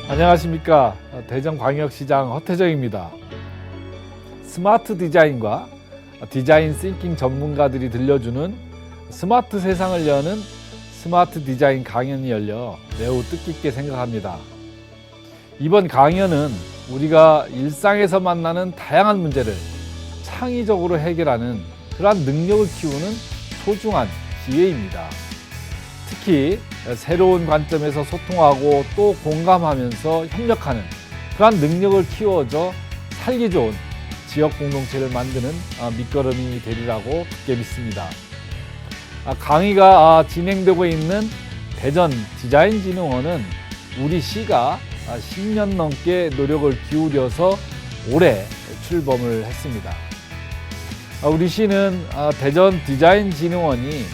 안녕하십니까. 대전광역시장 허태정입니다. 스마트 디자인과 디자인 싱킹 전문가들이 들려주는 스마트 세상을 여는 스마트 디자인 강연이 열려 매우 뜻깊게 생각합니다. 이번 강연은 우리가 일상에서 만나는 다양한 문제를 창의적으로 해결하는 그러한 능력을 키우는 소중한 기회입니다. 특히 새로운 관점에서 소통하고 또 공감하면서 협력하는 그러한 능력을 키워줘 살기 좋은 지역 공동체를 만드는 밑거름이 되리라고 굳게 믿습니다. 강의가 진행되고 있는 대전 디자인진흥원은 우리 시가 10년 넘게 노력을 기울여서 올해 출범을 했습니다. 우리 시는 대전 디자인진흥원이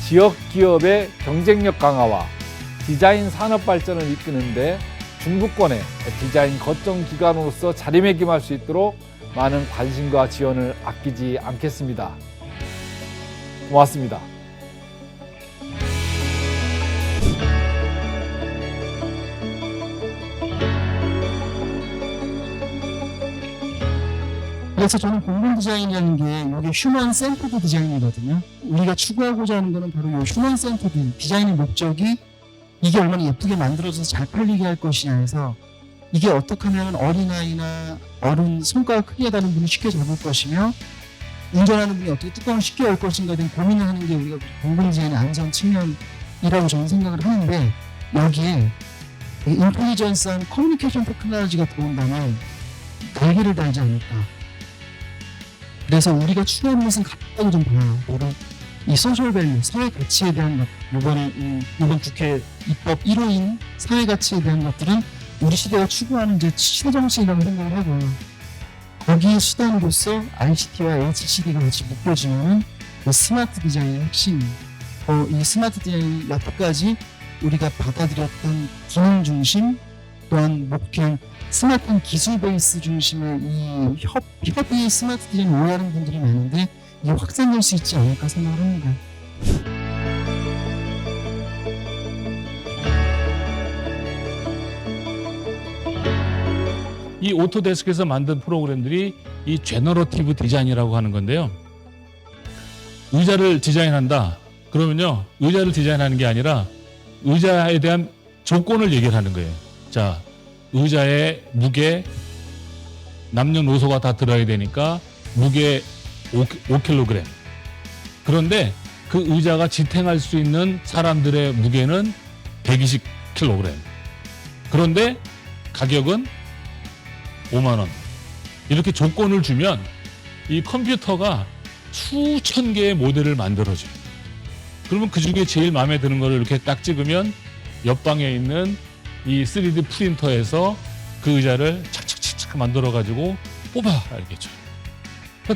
지역 기업의 경쟁력 강화와 디자인 산업 발전을 이끄는데 중부권의 디자인 거점 기관으로서 자리매김할 수 있도록 많은 관심과 지원을 아끼지 않겠습니다. 고맙습니다. 그래서 저는 공공 디자인이라는 게 이게 휴먼 센터드 디자인이거든요. 우리가 추구하고자 하는 거는 바로 이 휴먼 센터드 디자인의 목적이 이게 얼마나 예쁘게 만들어져서 잘 팔리게 할 것이냐 해서 이게 어떻게 하면 어린아이나 어른 손가락 크기에 닿는 분이 쉽게 잡을 것이며 운전하는 분이 어떻게 뚜껑을 쉽게 열 것인가에 대한 고민을 하는 게 우리가 공공 디자인의 안전 측면이라고 저는 생각을 하는데 여기에 인텔리전스한 커뮤니케이션 테크놀로지가 들어온다면 날개를 달지 않을까. 그래서 우리가 추구하는 것은 같다고 좀 봐요. 바로 이 소셜 밸류, 사회 가치에 대한 것, 이번 국회 입법 1호인 사회 가치에 대한 것들은 우리 시대가 추구하는 이제 시대정신이라고 생각을 하고 거기에 수단으로서 ICT와 HCD가 같이 묶여지면 스마트 디자인의 핵심, 이 스마트 디자인이 여태까지 우리가 받아들였던 기능 중심 또한 목표한 스마트한 기술 베이스 중심의 이 협의 스마트 디자인 오해하는 분들이 많은데 이게 확산될 수 있지 않을까 생각을 합니다. 이 오토데스크에서 만든 프로그램들이 이 제너러티브 디자인이라고 하는 건데요. 의자를 디자인한다. 그러면요. 의자를 디자인하는 게 아니라 의자에 대한 조건을 얘기를 하는 거예요. 자, 의자의 무게, 남녀노소가 다 들어야 되니까 무게 5kg. 그런데 그 의자가 지탱할 수 있는 사람들의 무게는 120kg. 그런데 가격은 5만 원. 이렇게 조건을 주면 이 컴퓨터가 수천 개의 모델을 만들어줘요. 그러면 그 중에 제일 마음에 드는 거를 이렇게 딱 찍으면 옆방에 있는 이 3D 프린터에서 그 의자를 착착착착 만들어가지고 뽑아 알겠죠.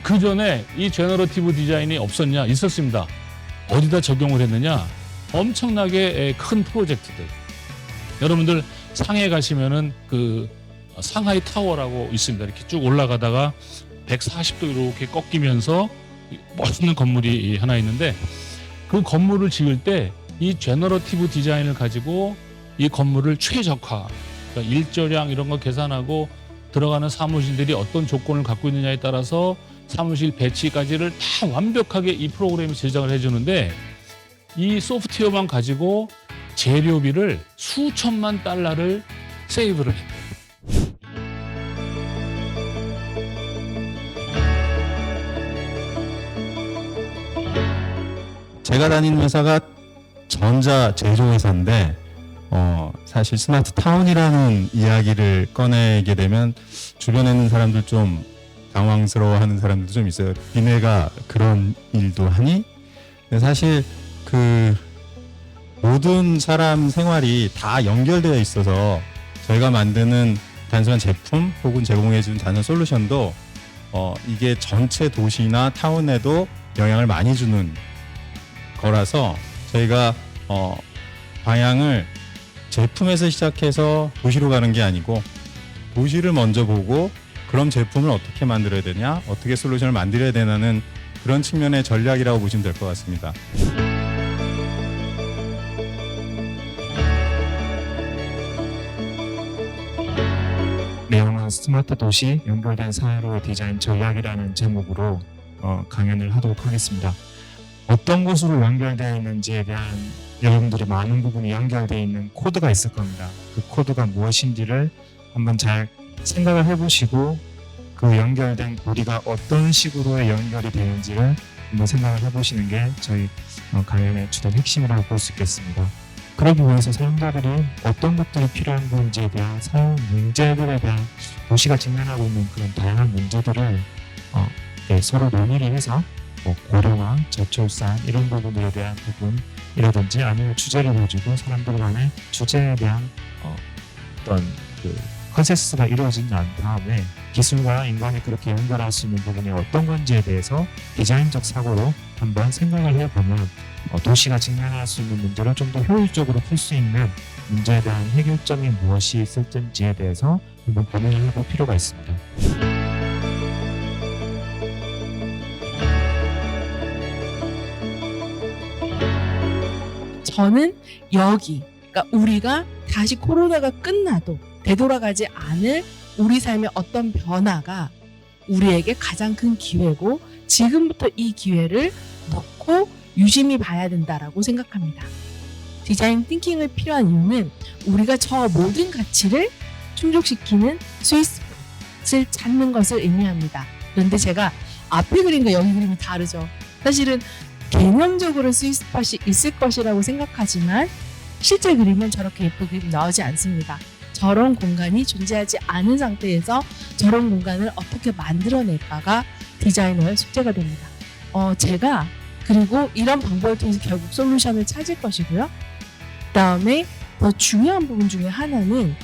그 전에 이 제너러티브 디자인이 없었냐? 있었습니다. 어디다 적용을 했느냐? 엄청나게 큰 프로젝트들. 여러분들 상해 가시면은 그 상하이 타워라고 있습니다. 이렇게 쭉 올라가다가 140도 이렇게 꺾이면서 멋있는 건물이 하나 있는데 그 건물을 지을 때 이 제너러티브 디자인을 가지고 이 건물을 최적화, 그러니까 일조량 이런 거 계산하고 들어가는 사무실들이 어떤 조건을 갖고 있느냐에 따라서 사무실 배치까지를 다 완벽하게 이 프로그램이 제작을 해주는데 이 소프트웨어만 가지고 재료비를 수천만 달러를 세이브를 했대요. 제가 다니는 회사가 전자 제조 회사인데 사실 스마트 타운이라는 이야기를 꺼내게 되면 주변에 있는 사람들 좀 당황스러워하는 사람들도 좀 있어요. 니네가 그런 일도 하니? 근데 사실 그 모든 사람 생활이 다 연결되어 있어서 저희가 만드는 단순한 제품 혹은 제공해주는 단순한 솔루션도 이게 전체 도시나 타운에도 영향을 많이 주는 거라서 저희가 방향을 제품에서 시작해서 도시로 가는 게 아니고 도시를 먼저 보고 그럼 제품을 어떻게 만들어야 되냐, 어떻게 솔루션을 만들어야 되냐는 그런 측면의 전략이라고 보시면 될 것 같습니다. 스마트 도시 연결된 사회로의 디자인 전략이라는 제목으로 강연을 하도록 하겠습니다. 어떤 곳으로 연결되어 있는지에 대한 여러분들이 많은 부분이 연결되어 있는 코드가 있을 겁니다. 그 코드가 무엇인지를 한번 잘 생각을 해보시고 그 연결된 고리가 어떤 식으로의 연결이 되는지를 한번 생각을 해보시는 게 저희 강연의 주된 핵심이라고 볼 수 있겠습니다. 그러기 위해서 사용자들이 어떤 것들이 필요한 건지에 대한 사용 문제들에 대한 도시가 직면하고 있는 그런 다양한 문제들을 서로 논의를 해서 고령화, 저출산 이런 부분들에 대한 부분이라든지 아니면 주제를 가지고 사람들 간의 주제에 대한 어떤 그 컨센서스가 이루어진 난 다음에 기술과 인간이 그렇게 연결할 수 있는 부분이 어떤 건지에 대해서 디자인적 사고로 한번 생각을 해보면 도시가 직면할 수 있는 문제를 좀 더 효율적으로 풀 수 있는 문제에 대한 해결점이 무엇이 있을지에 대해서 한번 고민을 해볼 필요가 있습니다. 저는 여기, 그러니까 우리가 다시 코로나가 끝나도 되돌아가지 않을 우리 삶의 어떤 변화가 우리에게 가장 큰 기회고 지금부터 이 기회를 놓고 유심히 봐야 된다라고 생각합니다. 디자인 띵킹을 필요한 이유는 우리가 저 모든 가치를 충족시키는 스위스팟을 찾는 것을 의미합니다. 그런데 제가 앞에 그림과 여기 그림이 다르죠. 사실은 개념적으로 스위스팟이 있을 것이라고 생각하지만 실제 그림은 저렇게 예쁜 그림 나오지 않습니다. 저런 공간이 존재하지 않은 상태에서 저런 공간을 어떻게 만들어낼까가 디자이너의 숙제가 됩니다. 제가 그리고 이런 방법을 통해서 결국 솔루션을 찾을 것이고요. 그다음에 더 중요한 부분 중에 하나는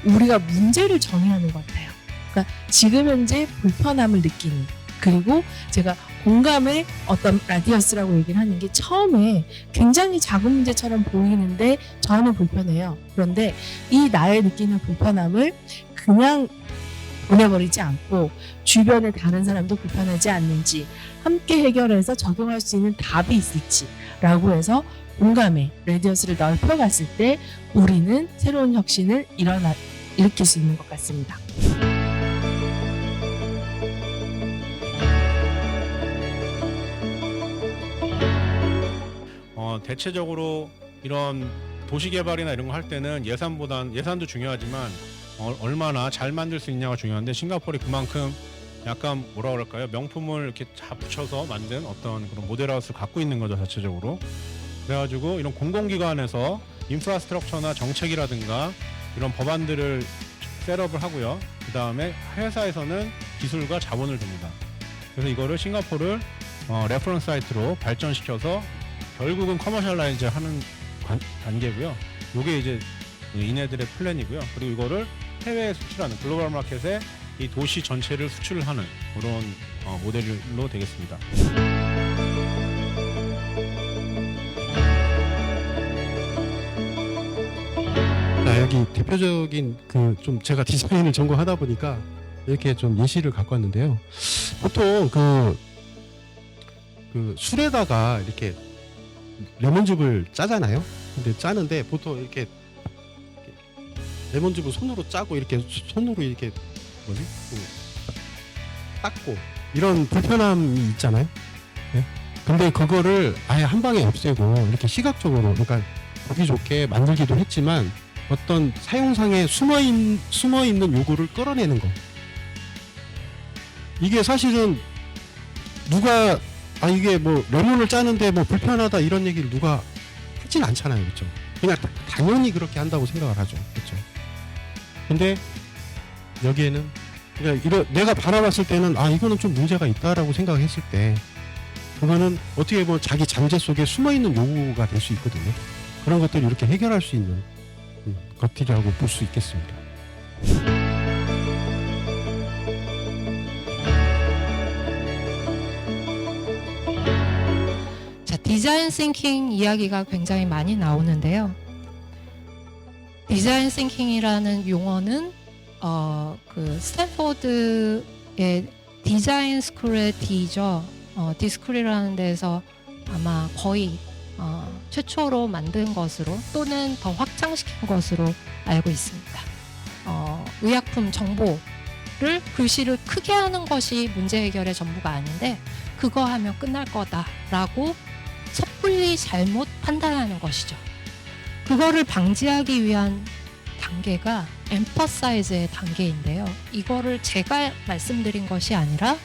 우리가 문제를 정의하는 것 같아요. 그러니까 지금 현재 불편함을 느끼는, 그리고 제가 공감의 어떤 라디어스라고 얘기를 하는 게 처음에 굉장히 작은 문제처럼 보이는데 저는 불편해요. 그런데 이 나의 느끼는 불편함을 그냥 보내버리지 않고 주변의 다른 사람도 불편하지 않는지 함께 해결해서 적용할 수 있는 답이 있을지 라고 해서 공감의 라디어스를 넓혀갔을 때 우리는 새로운 혁신을 일으킬 수 있는 것 같습니다. 대체적으로 이런 도시개발이나 이런 거 할 때는 예산도 중요하지만 얼마나 잘 만들 수 있냐가 중요한데 싱가포르이 그만큼 약간 뭐라 그럴까요? 명품을 이렇게 다 붙여서 만든 어떤 그런 모델하우스를 갖고 있는 거죠, 자체적으로. 그래가지고 이런 공공기관에서 인프라스트럭처나 정책이라든가 이런 법안들을 셋업을 하고요. 그 다음에 회사에서는 기술과 자본을 줍니다. 그래서 이거를 싱가포르를 레퍼런스 사이트로 발전시켜서 결국은 커머셜라이즈 하는 단계고요. 이게 이제 이네들의 플랜이고요. 그리고 이거를 해외에 수출하는 글로벌 마켓에 이 도시 전체를 수출하는 그런 모델로 되겠습니다. 자, 여기 대표적인 좀 제가 디자인을 전공하다 보니까 이렇게 좀 예시를 갖고 왔는데요. 보통 그 술에다가 이렇게 레몬즙을 짜잖아요. 근데 짜는데 보통 이렇게 레몬즙을 손으로 짜고 이렇게 손으로 이렇게 닦고 이런 불편함이 있잖아요. 네? 근데 그거를 아예 한 방에 없애고 이렇게 시각적으로, 그러니까 보기 좋게 만들기도 했지만 어떤 사용상에 숨어 있는 요구를 끌어내는 거. 이게 사실은 누가 이게 뭐 레몬을 짜는데 뭐 불편하다 이런 얘기를 누가 하진 않잖아요, 그렇죠? 그냥 당연히 그렇게 한다고 생각을 하죠, 그렇죠? 근데 여기에는 그냥 내가 바라봤을 때는 이거는 좀 문제가 있다라고 생각했을 때 그거는 어떻게 보면 자기 잠재 속에 숨어 있는 요구가 될 수 있거든요. 그런 것들을 이렇게 해결할 수 있는 것들이라고 볼 수 있겠습니다. 자, 디자인 싱킹 이야기가 굉장히 많이 나오는데요. 디자인 싱킹이라는 용어는 그 스탠포드의 디자인 스쿨의 D죠. 디스쿨이라는 데서 아마 거의 최초로 만든 것으로 또는 더 확장시킨 것으로 알고 있습니다. 의약품 정보 글씨를 크게 하는 것이 문제 해결의 전부가 아닌데 그거 하면 끝날 거다라고 섣불리 잘못 판단하는 것이죠. 그거를 방지하기 위한 단계가 emphasize의 단계인데요. 이거를 제가 말씀드린 것이 아니라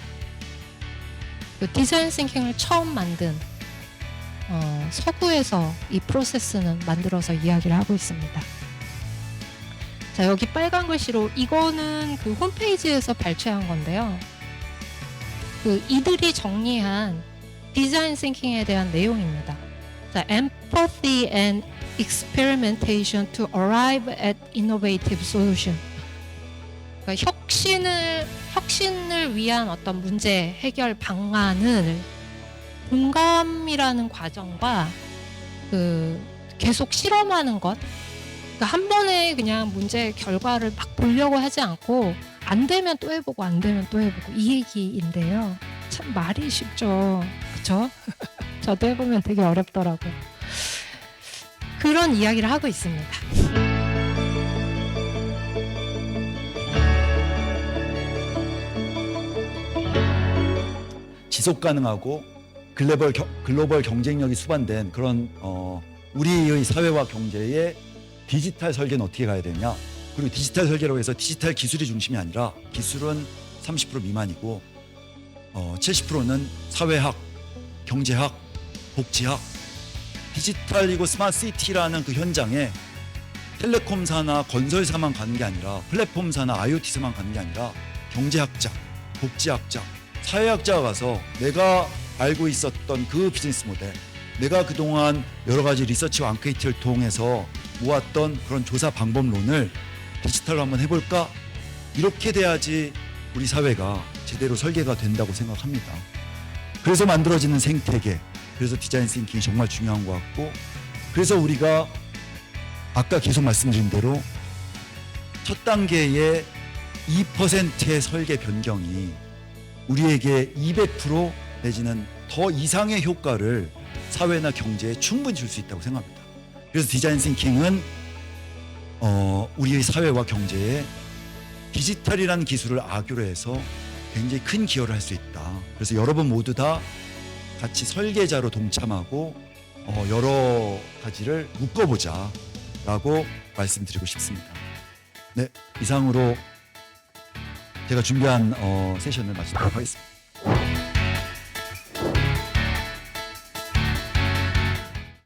그 디자인 싱킹을 처음 만든 서구에서 이 프로세스는 만들어서 이야기를 하고 있습니다. 자, 여기 빨간 글씨로 이거는 그 홈페이지에서 발췌한 건데요. 그 이들이 정리한 디자인 싱킹에 대한 내용입니다. 자, empathy and experimentation to arrive at innovative solution. 그러니까 혁신을 위한 어떤 문제 해결 방안을 공감이라는 과정과 그 계속 실험하는 것. 그러니까 한 번에 그냥 문제 결과를 막 보려고 하지 않고 안 되면 또 해보고 안 되면 또 해보고 이 얘기인데요. 참 말이 쉽죠. 그렇죠? 저도 해보면 되게 어렵더라고요. 그런 이야기를 하고 있습니다. 지속 가능하고 글로벌 경쟁력이 수반된 그런 우리의 사회와 경제의 디지털 설계는 어떻게 가야 되냐. 그리고 디지털 설계라고 해서 디지털 기술이 중심이 아니라 기술은 30% 미만이고 70%는 사회학, 경제학, 복지학, 디지털이고 스마트 시티라는 그 현장에 텔레콤사나 건설사만 가는 게 아니라 플랫폼사나 IoT사만 가는 게 아니라 경제학자, 복지학자, 사회학자가 가서 내가 알고 있었던 그 비즈니스 모델, 내가 그동안 여러 가지 리서치와 앙케이트를 통해서 모았던 그런 조사 방법론을 디지털로 한번 해볼까? 이렇게 돼야지 우리 사회가 제대로 설계가 된다고 생각합니다. 그래서 만들어지는 생태계, 그래서 디자인 싱킹이 정말 중요한 것 같고, 그래서 우리가 아까 계속 말씀드린 대로 첫 단계의 2%의 설계 변경이 우리에게 200% 내지는 더 이상의 효과를 사회나 경제에 충분히 줄 수 있다고 생각합니다. 그래서 디자인 싱킹은 우리의 사회와 경제에 디지털이라는 기술을 악유로 해서 굉장히 큰 기여를 할 수 있다. 그래서 여러분 모두 다 같이 설계자로 동참하고 여러 가지를 묶어보자 라고 말씀드리고 싶습니다. 네, 이상으로 제가 준비한 세션을 마치도록 하겠습니다.